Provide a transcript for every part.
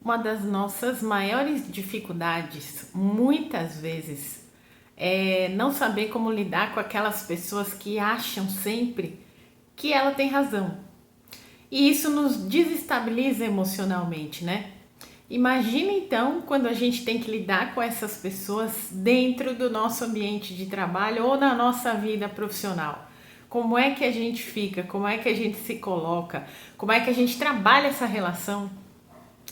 Uma das nossas maiores dificuldades, muitas vezes, é não saber como lidar com aquelas pessoas que acham sempre que ela tem razão. E isso nos desestabiliza emocionalmente, né? Imagina então quando a gente tem que lidar com essas pessoas dentro do nosso ambiente de trabalho ou na nossa vida profissional. Como é que a gente fica? Como é que a gente se coloca? Como é que a gente trabalha essa relação?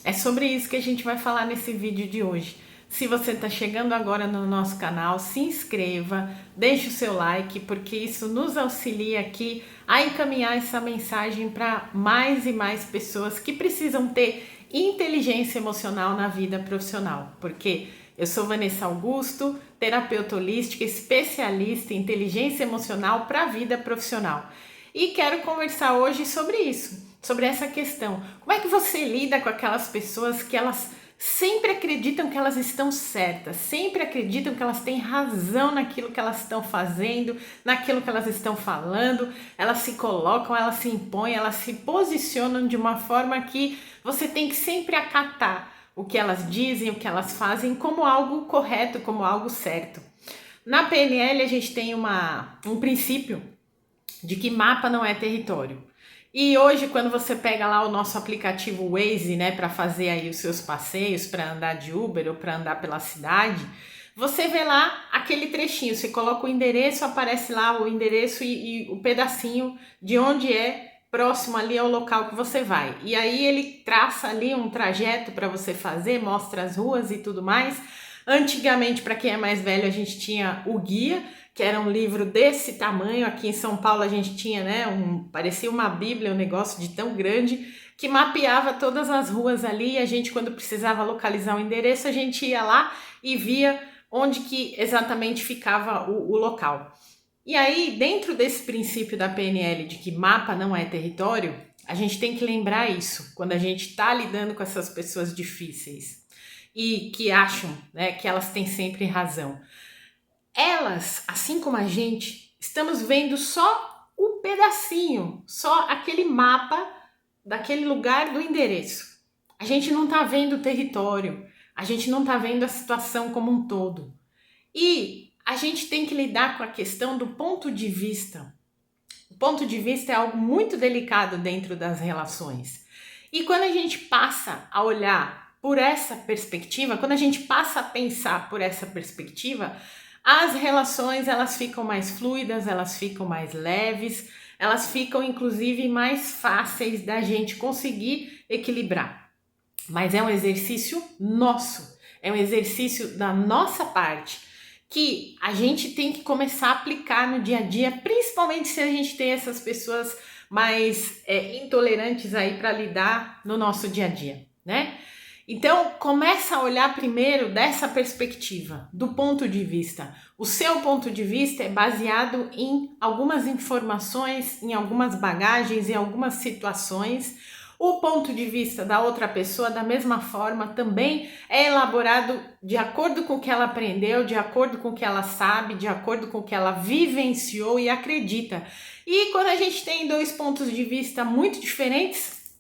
É sobre isso que a gente vai falar nesse vídeo de hoje. Se você está chegando agora no nosso canal, se inscreva, deixe o seu like, porque isso nos auxilia aqui a encaminhar essa mensagem para mais e mais pessoas que precisam ter inteligência emocional na vida profissional. Porque eu sou Vanessa Augusto, terapeuta holística, especialista em inteligência emocional para a vida profissional. E quero conversar hoje sobre isso, sobre essa questão. Como é que você lida com aquelas pessoas que elas sempre acreditam que elas estão certas, sempre acreditam que elas têm razão naquilo que elas estão fazendo, naquilo que elas estão falando, elas se colocam, elas se impõem, elas se posicionam de uma forma que você tem que sempre acatar o que elas dizem, o que elas fazem como algo correto, como algo certo. Na PNL a gente tem um princípio de que mapa não é território. E hoje, quando você pega lá o nosso aplicativo Waze, né, para fazer aí os seus passeios, para andar de Uber ou para andar pela cidade, você vê lá aquele trechinho, você coloca o endereço, aparece lá o endereço e o pedacinho de onde é próximo ali ao local que você vai. E aí ele traça ali um trajeto para você fazer, mostra as ruas e tudo mais. Antigamente, para quem é mais velho, a gente tinha o guia, que era um livro desse tamanho. Aqui em São Paulo a gente tinha, né, parecia uma bíblia, um negócio de tão grande, que mapeava todas as ruas ali, e a gente, quando precisava localizar o endereço, a gente ia lá e via onde que exatamente ficava o local. E aí, dentro desse princípio da PNL de que mapa não é território, a gente tem que lembrar isso quando a gente está lidando com essas pessoas difíceis e que acham, né, que elas têm sempre razão. Elas, assim como a gente, estamos vendo só um pedacinho, só aquele mapa daquele lugar do endereço. A gente não está vendo o território, a gente não está vendo a situação como um todo. E a gente tem que lidar com a questão do ponto de vista. O ponto de vista é algo muito delicado dentro das relações. E quando a gente passa a olhar por essa perspectiva, quando a gente passa a pensar por essa perspectiva, as relações elas ficam mais fluidas, elas ficam mais leves, elas ficam inclusive mais fáceis da gente conseguir equilibrar. Mas é um exercício nosso, é um exercício da nossa parte que a gente tem que começar a aplicar no dia a dia, principalmente se a gente tem essas pessoas mais intolerantes aí para lidar no nosso dia a dia, né? Então, começa a olhar primeiro dessa perspectiva, do ponto de vista. O seu ponto de vista é baseado em algumas informações, em algumas bagagens, em algumas situações. O ponto de vista da outra pessoa, da mesma forma, também é elaborado de acordo com o que ela aprendeu, de acordo com o que ela sabe, de acordo com o que ela vivenciou e acredita. E quando a gente tem dois pontos de vista muito diferentes,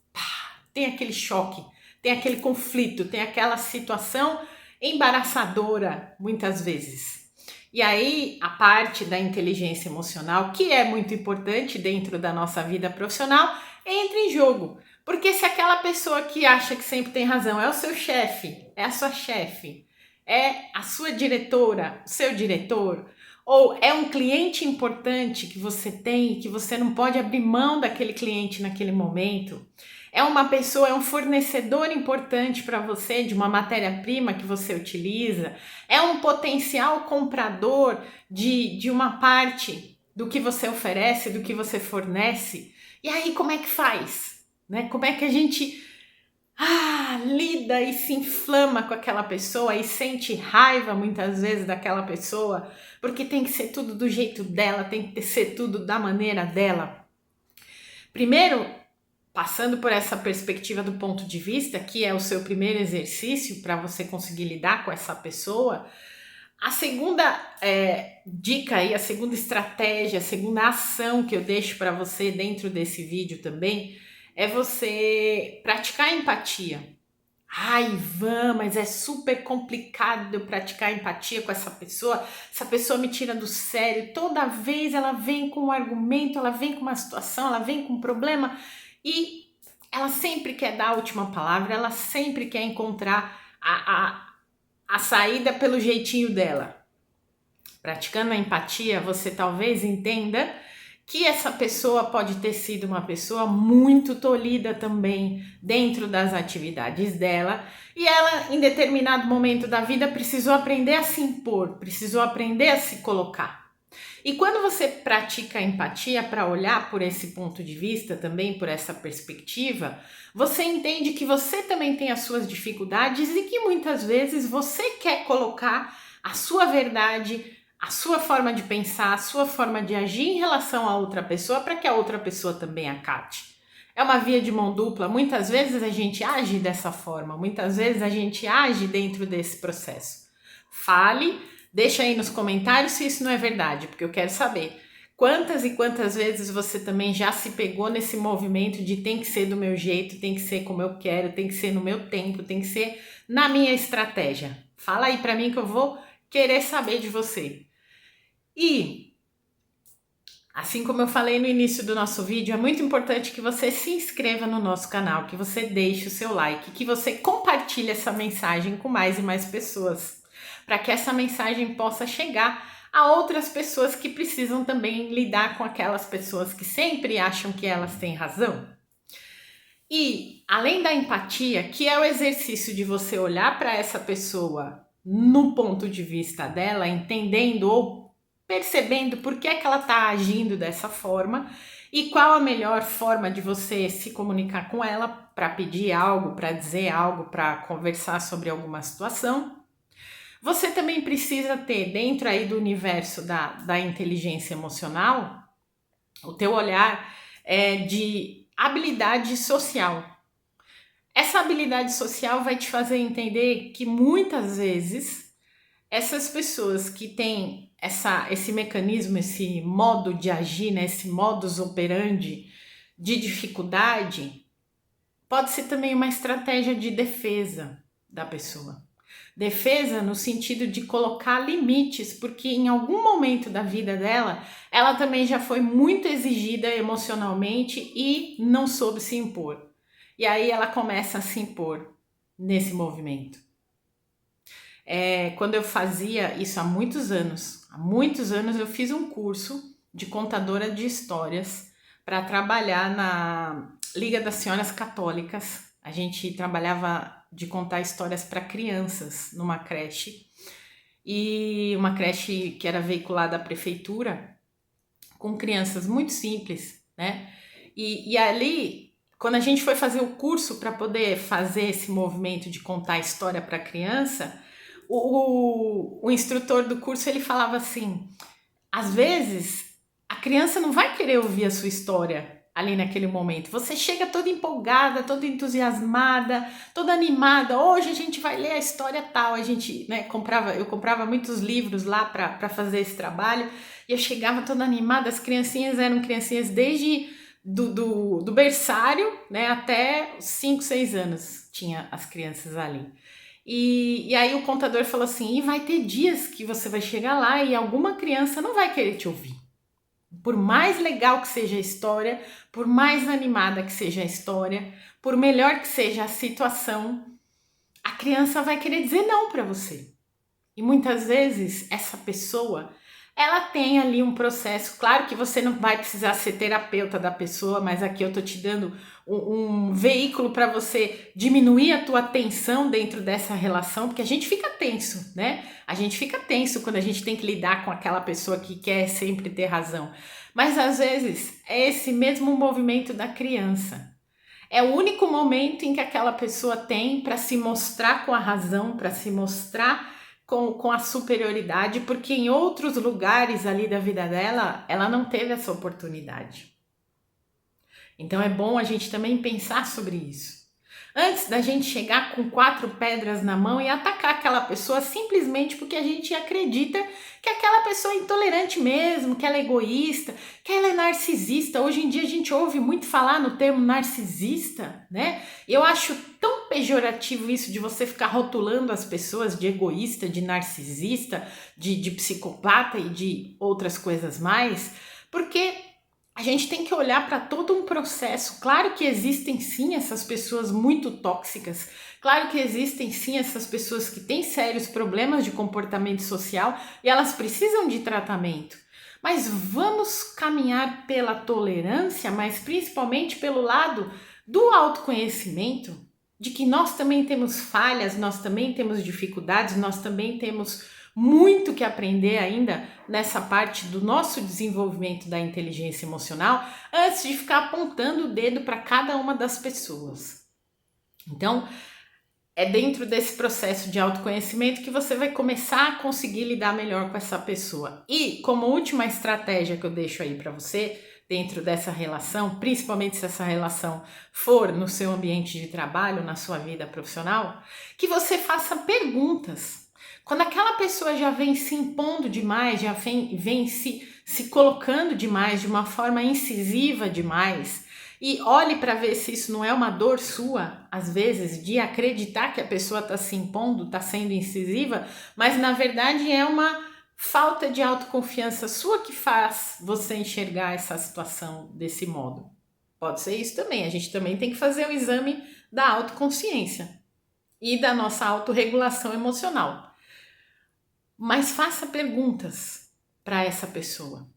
tem aquele choque, tem aquele conflito, tem aquela situação embaraçadora, muitas vezes. E aí, a parte da inteligência emocional, que é muito importante dentro da nossa vida profissional, entra em jogo. Porque se aquela pessoa que acha que sempre tem razão é o seu chefe, é a sua chefe, é a sua diretora, o seu diretor, ou é um cliente importante que você tem, que você não pode abrir mão daquele cliente naquele momento, é uma pessoa, é um fornecedor importante para você de uma matéria-prima que você utiliza, é um potencial comprador de uma parte do que você oferece, do que você fornece. E aí, como é que faz? Né? Como é que a gente lida e se inflama com aquela pessoa e sente raiva muitas vezes daquela pessoa, porque tem que ser tudo do jeito dela, tem que ser tudo da maneira dela. Primeiro, passando por essa perspectiva do ponto de vista, que é o seu primeiro exercício para você conseguir lidar com essa pessoa, a segunda dica e a segunda estratégia, a segunda ação que eu deixo para você dentro desse vídeo também é você praticar empatia. Ivan, mas é super complicado eu praticar empatia com essa pessoa me tira do sério, toda vez ela vem com um argumento, ela vem com uma situação, ela vem com um problema e ela sempre quer dar a última palavra, ela sempre quer encontrar a saída pelo jeitinho dela. Praticando a empatia, você talvez entenda que essa pessoa pode ter sido uma pessoa muito tolhida também dentro das atividades dela e ela, em determinado momento da vida, precisou aprender a se impor, precisou aprender a se colocar. E quando você pratica a empatia para olhar por esse ponto de vista, também por essa perspectiva, você entende que você também tem as suas dificuldades e que muitas vezes você quer colocar a sua verdade, a sua forma de pensar, a sua forma de agir em relação a outra pessoa para que a outra pessoa também acate. É uma via de mão dupla. Muitas vezes a gente age dessa forma, muitas vezes a gente age dentro desse processo. Fale, deixa aí nos comentários se isso não é verdade, porque eu quero saber quantas e quantas vezes você também já se pegou nesse movimento de tem que ser do meu jeito, tem que ser como eu quero, tem que ser no meu tempo, tem que ser na minha estratégia. Fala aí para mim que eu vou querer saber de você. E, assim como eu falei no início do nosso vídeo, é muito importante que você se inscreva no nosso canal, que você deixe o seu like, que você compartilhe essa mensagem com mais e mais pessoas, para que essa mensagem possa chegar a outras pessoas que precisam também lidar com aquelas pessoas que sempre acham que elas têm razão. E, além da empatia, que é o exercício de você olhar para essa pessoa no ponto de vista dela, entendendo ou percebendo por que é que ela está agindo dessa forma e qual a melhor forma de você se comunicar com ela para pedir algo, para dizer algo, para conversar sobre alguma situação. Você também precisa ter dentro aí do universo da inteligência emocional o teu olhar de habilidade social. Essa habilidade social vai te fazer entender que muitas vezes essas pessoas que têm esse mecanismo, esse modo de agir, né, esse modus operandi de dificuldade, pode ser também uma estratégia de defesa da pessoa. Defesa no sentido de colocar limites, porque em algum momento da vida dela, ela também já foi muito exigida emocionalmente e não soube se impor. E aí ela começa a se impor nesse movimento. Quando eu fazia isso há muitos anos eu fiz um curso de contadora de histórias para trabalhar na Liga das Senhoras Católicas. A gente trabalhava de contar histórias para crianças numa creche, e uma creche que era veiculada à prefeitura, com crianças muito simples, né? E ali, quando a gente foi fazer o curso para poder fazer esse movimento de contar história para criança, o instrutor do curso, ele falava assim, às vezes a criança não vai querer ouvir a sua história ali naquele momento. Você chega toda empolgada, toda entusiasmada, toda animada. Hoje a gente vai ler a história tal. A gente, né, eu comprava muitos livros lá para fazer esse trabalho e eu chegava toda animada. As criancinhas eram criancinhas desde do berçário, né, até 5, 6 anos tinha as crianças ali. E aí o contador falou assim, e vai ter dias que você vai chegar lá e alguma criança não vai querer te ouvir. Por mais legal que seja a história, por mais animada que seja a história, por melhor que seja a situação, a criança vai querer dizer não para você. E muitas vezes essa pessoa, ela tem ali um processo, claro que você não vai precisar ser terapeuta da pessoa, mas aqui eu tô te dando um veículo para você diminuir a tua tensão dentro dessa relação, porque a gente fica tenso, né? A gente fica tenso quando a gente tem que lidar com aquela pessoa que quer sempre ter razão. Mas às vezes é esse mesmo movimento da criança. É o único momento em que aquela pessoa tem para se mostrar com a razão, para se mostrar com a superioridade, porque em outros lugares ali da vida dela, ela não teve essa oportunidade. Então é bom a gente também pensar sobre isso. Antes da gente chegar com 4 pedras na mão e atacar aquela pessoa simplesmente porque a gente acredita que aquela pessoa é intolerante mesmo, que ela é egoísta, que ela é narcisista. Hoje em dia a gente ouve muito falar no termo narcisista, né? Eu acho tão pejorativo isso de você ficar rotulando as pessoas de egoísta, de narcisista, de psicopata e de outras coisas mais, porque a gente tem que olhar para todo um processo. Claro que existem sim essas pessoas muito tóxicas, claro que existem sim essas pessoas que têm sérios problemas de comportamento social e elas precisam de tratamento. Mas vamos caminhar pela tolerância, mas principalmente pelo lado do autoconhecimento, de que nós também temos falhas, nós também temos dificuldades, nós também temos muito que aprender ainda nessa parte do nosso desenvolvimento da inteligência emocional, antes de ficar apontando o dedo para cada uma das pessoas. Então, é dentro desse processo de autoconhecimento que você vai começar a conseguir lidar melhor com essa pessoa. E como última estratégia que eu deixo aí para você, dentro dessa relação, principalmente se essa relação for no seu ambiente de trabalho, na sua vida profissional, que você faça perguntas. Quando aquela pessoa já vem se impondo demais, já vem se colocando demais, de uma forma incisiva demais, e olhe para ver se isso não é uma dor sua, às vezes, de acreditar que a pessoa está se impondo, está sendo incisiva, mas na verdade é uma falta de autoconfiança sua que faz você enxergar essa situação desse modo. Pode ser isso também. A gente também tem que fazer o exame da autoconsciência e da nossa autorregulação emocional. Mas faça perguntas para essa pessoa.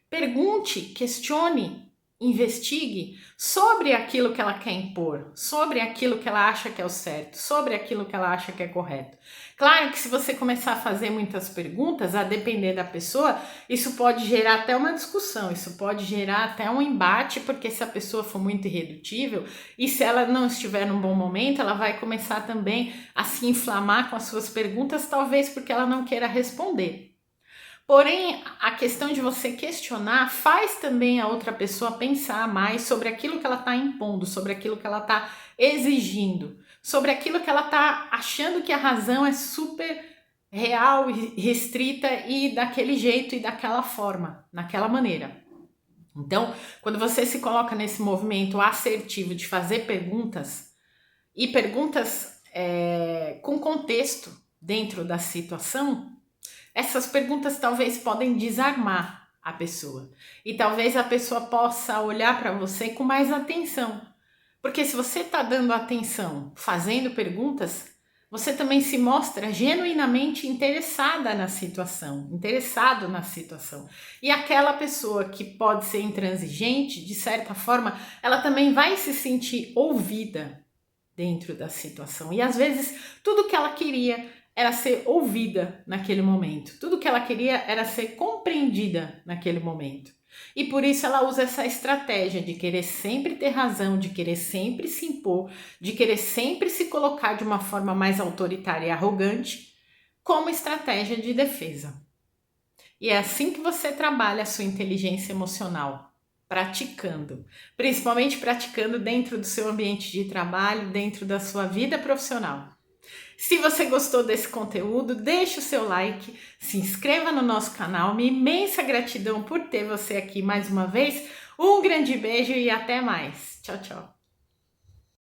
Pergunte, questione, investigue sobre aquilo que ela quer impor, sobre aquilo que ela acha que é o certo, sobre aquilo que ela acha que é correto. Claro que se você começar a fazer muitas perguntas, a depender da pessoa, isso pode gerar até uma discussão, isso pode gerar até um embate, porque se a pessoa for muito irredutível e se ela não estiver num bom momento, ela vai começar também a se inflamar com as suas perguntas, talvez porque ela não queira responder. Porém, a questão de você questionar faz também a outra pessoa pensar mais sobre aquilo que ela está impondo, sobre aquilo que ela está exigindo, sobre aquilo que ela está achando que a razão é super real e restrita e daquele jeito e daquela forma, naquela maneira. Então, quando você se coloca nesse movimento assertivo de fazer perguntas, e perguntas com contexto dentro da situação, essas perguntas talvez podem desarmar a pessoa e talvez a pessoa possa olhar para você com mais atenção, porque se você está dando atenção, fazendo perguntas, você também se mostra genuinamente interessada na situação, interessado na situação. E aquela pessoa que pode ser intransigente, de certa forma, ela também vai se sentir ouvida dentro da situação. E às vezes tudo que ela queria era ser ouvida naquele momento. Tudo que ela queria era ser compreendida naquele momento. E por isso ela usa essa estratégia de querer sempre ter razão, de querer sempre se impor, de querer sempre se colocar de uma forma mais autoritária e arrogante, como estratégia de defesa. E é assim que você trabalha a sua inteligência emocional, praticando, principalmente praticando dentro do seu ambiente de trabalho, dentro da sua vida profissional. Se você gostou desse conteúdo, deixe o seu like, se inscreva no nosso canal. Minha imensa gratidão por ter você aqui mais uma vez. Um grande beijo e até mais. Tchau, tchau.